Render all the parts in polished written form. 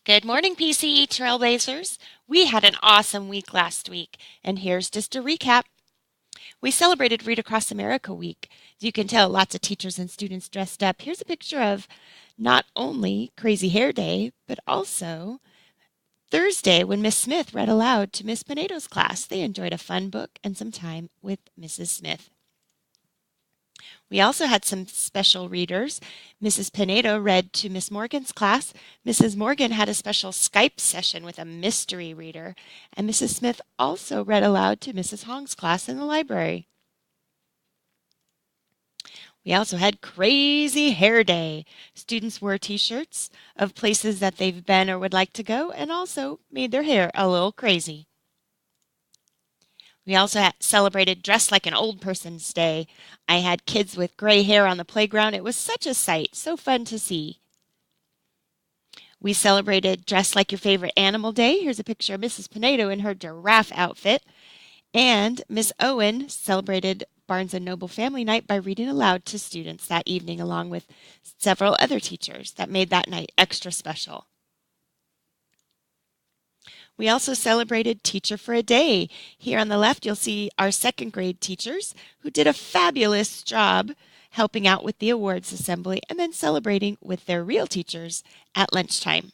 Good morning, PCE Trailblazers. We had an awesome week last week, and here's just a recap. We celebrated Read Across America Week. As you can tell, lots of teachers and students dressed up. Here's a picture of not only Crazy Hair Day, but also Thursday when Miss Smith read aloud to Miss Pinato's class. They enjoyed a fun book and some time with Mrs. Smith. We also had some special readers. Mrs. Pinedo read to Miss Morgan's class. Mrs. Morgan had a special Skype session with a mystery reader. And Mrs. Smith also read aloud to Mrs. Hong's class in the library. We also had Crazy Hair Day. Students wore t-shirts of places that they've been or would like to go and also made their hair a little crazy. We also celebrated Dress Like an Old Person's Day. I had kids with gray hair on the playground. It was such a sight, so fun to see. We celebrated Dress Like Your Favorite Animal Day. Here's a picture of Mrs. Pinedo in her giraffe outfit. And Miss Owen celebrated Barnes & Noble Family Night by reading aloud to students that evening along with several other teachers that made that night extra special. We also celebrated Teacher for a Day. Here on the left, you'll see our second grade teachers who did a fabulous job helping out with the awards assembly and then celebrating with their real teachers at lunchtime.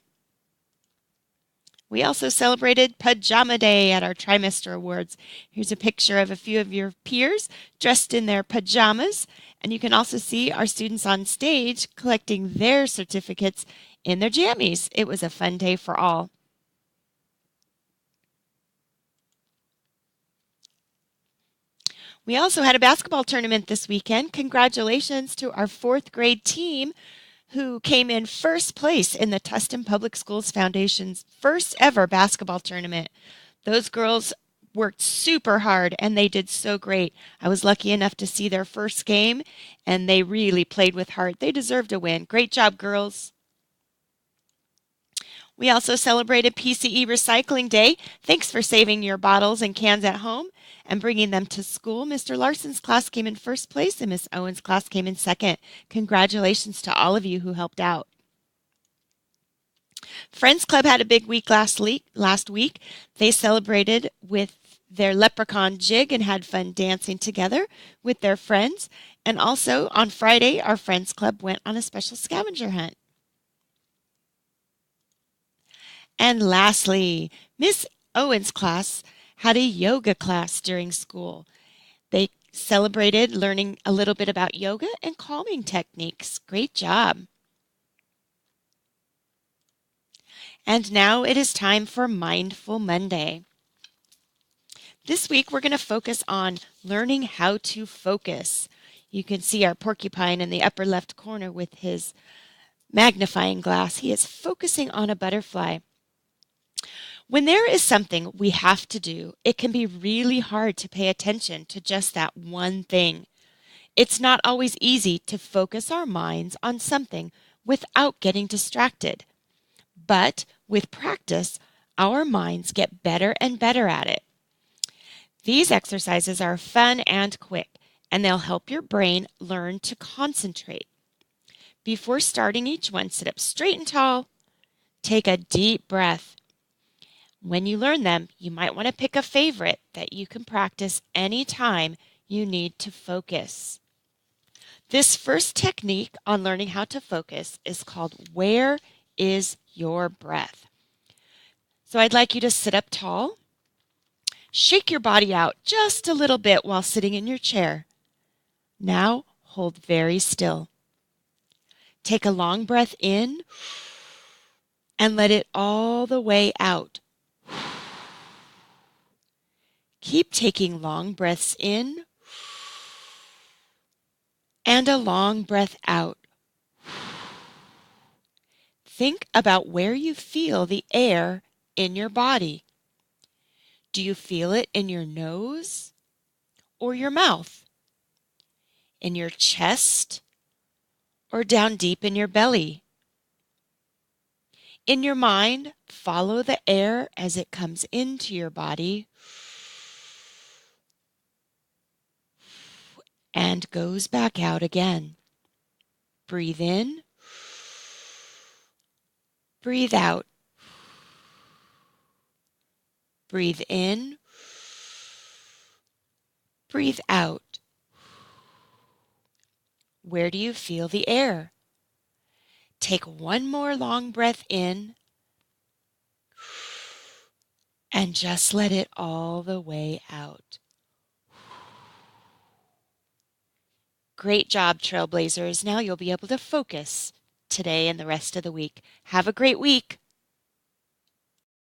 We also celebrated Pajama Day at our trimester awards. Here's a picture of a few of your peers dressed in their pajamas, and you can also see our students on stage collecting their certificates in their jammies. It was a fun day for all. We also had a basketball tournament this weekend. Congratulations to our fourth grade team who came in first place in the Tustin Public Schools Foundation's first ever basketball tournament. Those girls worked super hard and they did so great. I was lucky enough to see their first game and they really played with heart. They deserved a win. Great job, girls. We also celebrated PCE Recycling Day. Thanks for saving your bottles and cans at home and bringing them to school. Mr. Larson's class came in first place and Miss Owen's class came in second. Congratulations to all of you who helped out. Friends Club had a big week last week. They celebrated with their leprechaun jig and had fun dancing together with their friends. And also on Friday, our Friends Club went on a special scavenger hunt. And lastly, Miss Owen's class had a yoga class during school. They celebrated learning a little bit about yoga and calming techniques. Great job. And now it is time for Mindful Monday. This week we're going to focus on learning how to focus. You can see our porcupine in the upper left corner with his magnifying glass. He is focusing on a butterfly. When there is something we have to do, it can be really hard to pay attention to just that one thing. It's not always easy to focus our minds on something without getting distracted. But with practice, our minds get better and better at it. These exercises are fun and quick, and they'll help your brain learn to concentrate. Before starting each one, sit up straight and tall. Take a deep breath. When you learn them, you might want to pick a favorite that you can practice anytime you need to focus. This first technique on learning how to focus is called Where is Your Breath? So I'd like you to sit up tall. Shake your body out just a little bit while sitting in your chair. Now hold very still. Take a long breath in and let it all the way out. Keep taking long breaths in and a long breath out. Think about where you feel the air in your body. Do you feel it in your nose or your mouth? In your chest or down deep in your belly? In your mind, follow the air as it comes into your body and goes back out again. Breathe in, breathe out. Breathe in. Breathe out. Where do you feel the air? Take one more long breath in and just let it all the way out. Great job, Trailblazers. Now you'll be able to focus today and the rest of the week. Have a great week.